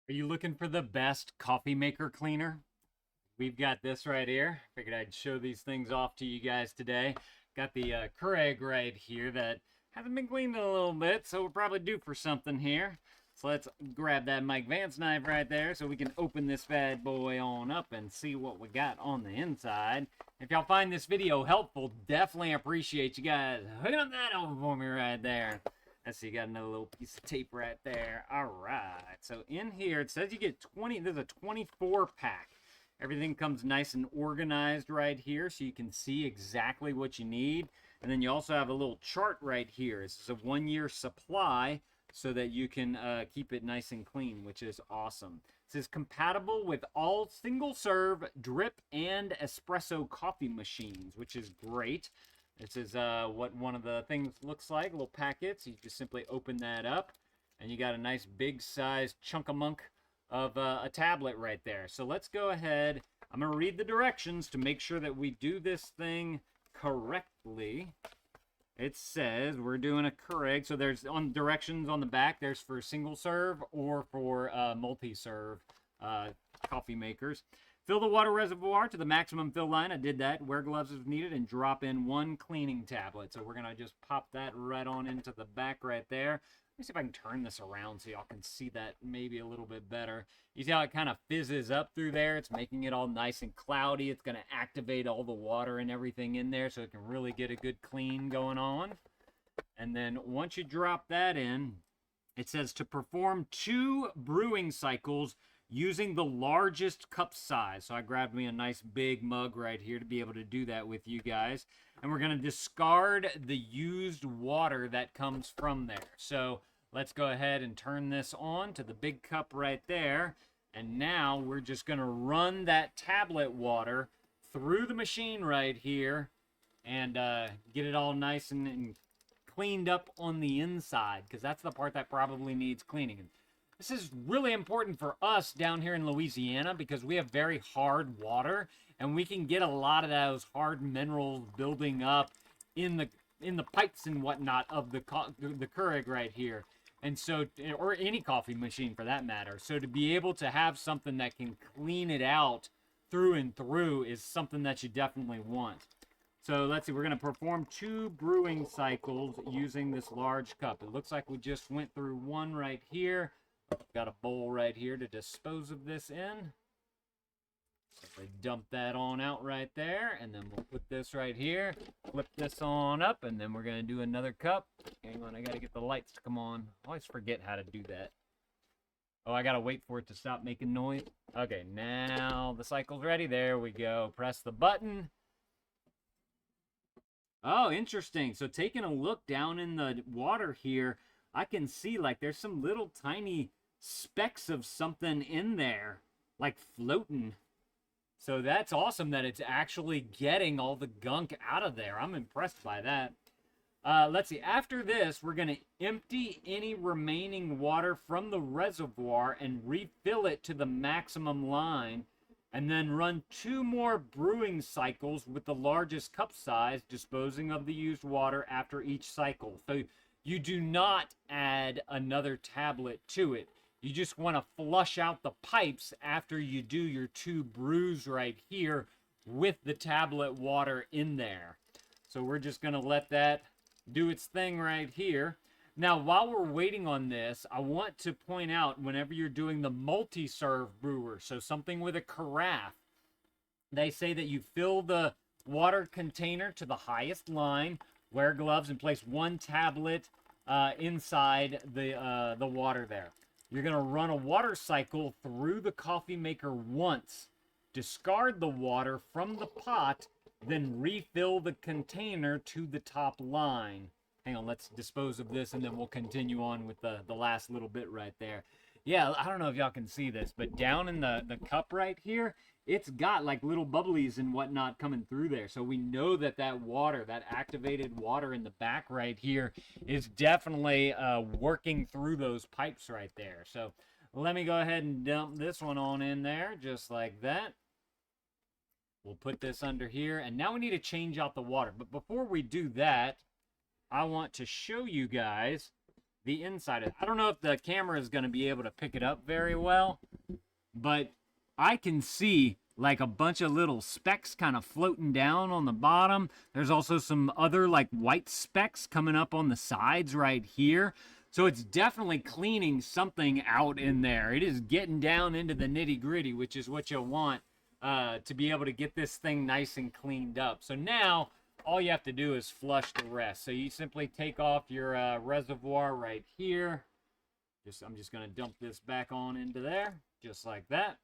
Are you looking for the best coffee maker cleaner? We've got this right here. Figured I'd show these things off to you guys today. Got the Keurig right here that hasn't been cleaned in a little bit, so we're probably due for something here. So let's grab that Mike Vance knife right there so we can open this bad boy on up and see what we got on the inside. If y'all find this video helpful, definitely appreciate you guys hooking that over for me right there. Let's see, got another little piece of tape right there. All right, so in here, it says you get 20, there's a 24 pack. Everything comes nice and organized right here so you can see exactly what you need. And then you also have a little chart right here. This is a 1-year supply so that you can keep it nice and clean, which is awesome. It says compatible with all single serve, drip, and espresso coffee machines, which is great. This is what one of the things looks like, little packets. You just simply open that up, and you got a nice big size chunk-a-munk of a tablet right there. So let's go ahead. I'm going to read the directions to make sure that we do this thing correctly. It says we're doing a Keurig. So there's on directions on the back. There's for single serve or for multi-serve coffee makers. Fill the water reservoir to the maximum fill line. I did that. Wear gloves if needed and drop in 1 cleaning tablet. So we're going to just pop that right on into the back right there. Let me see if I can turn this around so y'all can see that maybe a little bit better. You see how it kind of fizzes up through there? It's making it all nice and cloudy. It's going to activate all the water and everything in there so it can really get a good clean going on. And then once you drop that in, it says to perform 2 brewing cycles using the largest cup size. So I grabbed me a nice big mug right here to be able to do that with you guys. And we're going to discard the used water that comes from there. So let's go ahead and turn this on to the big cup right there. And now we're just going to run that tablet water through the machine right here and get it all nice and cleaned up on the inside, because that's the part that probably needs cleaning. This is really important for us down here in Louisiana because we have very hard water, and we can get a lot of those hard minerals building up in the pipes and whatnot of the Keurig right here. And so, or any coffee machine for that matter. So to be able to have something that can clean it out through and through is something that you definitely want. So let's see, we're going to perform 2 brewing cycles using this large cup. It looks like we just went through one right here. Got a bowl right here to dispose of this in. Simply dump that on out right there, and then we'll put this right here, flip this on up, and then we're going to do another cup. Hang on, I got to get the lights to come on. I always forget how to do that. Oh, I got to wait for it to stop making noise. Okay, now the cycle's ready. There we go. Press the button. Oh, interesting. So taking a look down in the water here, I can see like there's some little tiny specks of something in there, like floating. So that's awesome that it's actually getting all the gunk out of there. I'm impressed by that. Let's see. After this, we're going to empty any remaining water from the reservoir and refill it to the maximum line, and then run 2 more brewing cycles with the largest cup size, disposing of the used water after each cycle. So you do not add another tablet to it. You just want to flush out the pipes after you do your 2 brews right here with the tablet water in there. So we're just going to let that do its thing right here. Now, while we're waiting on this, I want to point out whenever you're doing the multi-serve brewer, so something with a carafe, they say that you fill the water container to the highest line, wear gloves, and place 1 tablet inside the water there. You're going to run a water cycle through the coffee maker once, discard the water from the pot, then refill the container to the top line. Hang on, let's dispose of this, and then we'll continue on with the last little bit right there. Yeah, I don't know if y'all can see this, but down in the cup right here, it's got like little bubblies and whatnot coming through there. So we know that that water, that activated water in the back right here is definitely working through those pipes right there. So let me go ahead and dump this one on in there just like that. We'll put this under here, and now we need to change out the water. But before we do that, I want to show you guys the inside of it. I don't know if the camera is going to be able to pick it up very well, but I can see like a bunch of little specks kind of floating down on the bottom. There's also some other like white specks coming up on the sides right here. So it's definitely cleaning something out in there. It is getting down into the nitty gritty, which is what you'll want to be able to get this thing nice and cleaned up. So now all you have to do is flush the rest. So you simply take off your reservoir right here. I'm just going to dump this back on into there, just like that.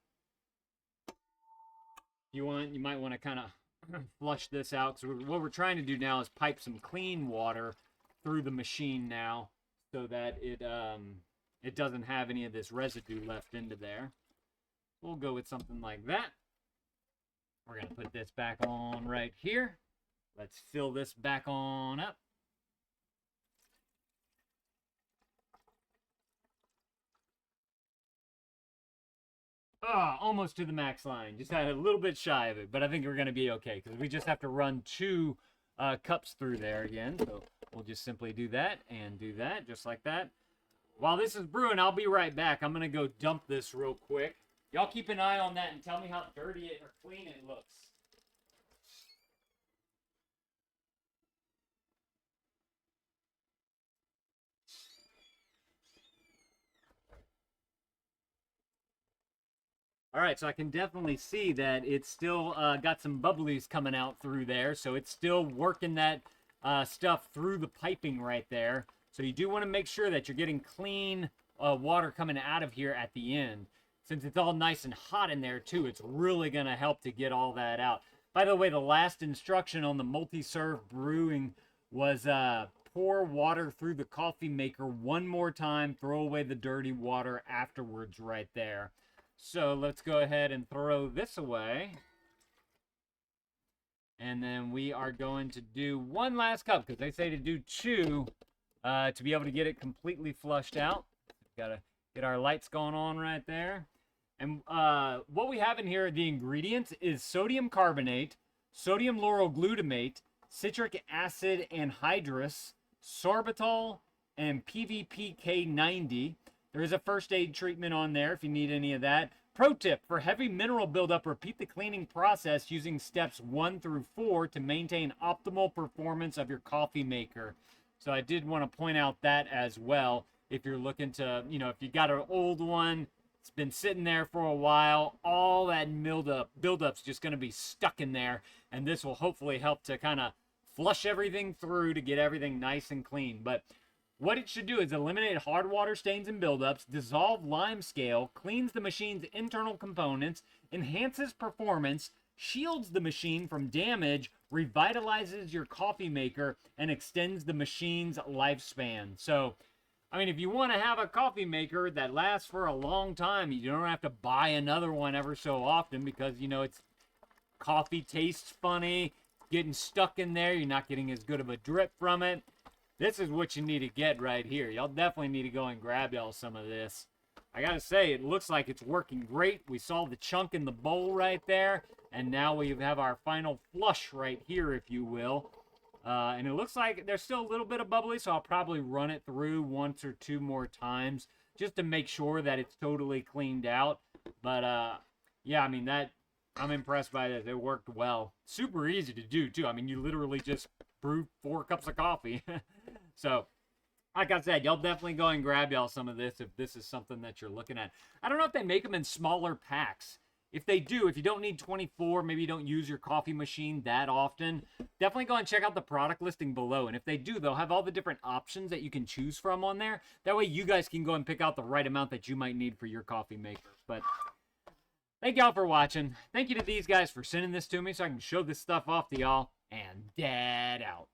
You might want to kind of flush this out. So what we're trying to do now is pipe some clean water through the machine now, so that it doesn't have any of this residue left into there. We'll go with something like that. We're gonna put this back on right here. Let's fill this back on up. Almost to the max line. Just had a little bit shy of it, but I think we're going to be okay because we just have to run 2 cups through there again. So we'll just simply do that and do that, just like that. While this is brewing, I'll be right back. I'm going to go dump this real quick. Y'all keep an eye on that and tell me how dirty or clean it looks. All right, so I can definitely see that it's still got some bubblies coming out through there. So it's still working that stuff through the piping right there. So you do want to make sure that you're getting clean water coming out of here at the end. Since it's all nice and hot in there too, it's really going to help to get all that out. By the way, the last instruction on the multi-serve brewing was pour water through the coffee maker one more time, throw away the dirty water afterwards right there. So let's go ahead and throw this away. And then we are going to do 1 last cup, because they say to do 2 to be able to get it completely flushed out. Got to get our lights going on right there. And what we have in here, the ingredients, is sodium carbonate, sodium lauryl glutamate, citric acid anhydrous, sorbitol, and PVPK90. There is a first aid treatment on there if you need any of that. Pro tip, for heavy mineral buildup, repeat the cleaning process using steps 1 through 4 to maintain optimal performance of your coffee maker. So I did want to point out that as well. If you're looking to, if you got an old one, it's been sitting there for a while, all that buildup's just going to be stuck in there. And this will hopefully help to kind of flush everything through to get everything nice and clean. But what it should do is eliminate hard water stains and buildups, dissolve limescale, cleans the machine's internal components, enhances performance, shields the machine from damage, revitalizes your coffee maker, and extends the machine's lifespan. So, I mean, if you want to have a coffee maker that lasts for a long time, you don't have to buy another one ever so often because, it's coffee tastes funny, getting stuck in there, you're not getting as good of a drip from it. This is what you need to get right here. Y'all definitely need to go and grab y'all some of this. I gotta say, it looks like it's working great. We saw the chunk in the bowl right there, and now we have our final flush right here, if you will. And it looks like there's still a little bit of bubbly, so I'll probably run it through 1 or 2 more times just to make sure that it's totally cleaned out. But, yeah, I mean, I'm impressed by this. It worked well. Super easy to do, too. I mean, you literally just brew 4 cups of coffee. So, like I said, y'all definitely go and grab y'all some of this if this is something that you're looking at. I don't know if they make them in smaller packs. If they do, if you don't need 24, maybe you don't use your coffee machine that often, definitely go and check out the product listing below. And if they do, they'll have all the different options that you can choose from on there. That way you guys can go and pick out the right amount that you might need for your coffee maker. But thank y'all for watching. Thank you to these guys for sending this to me so I can show this stuff off to y'all. And Dad out.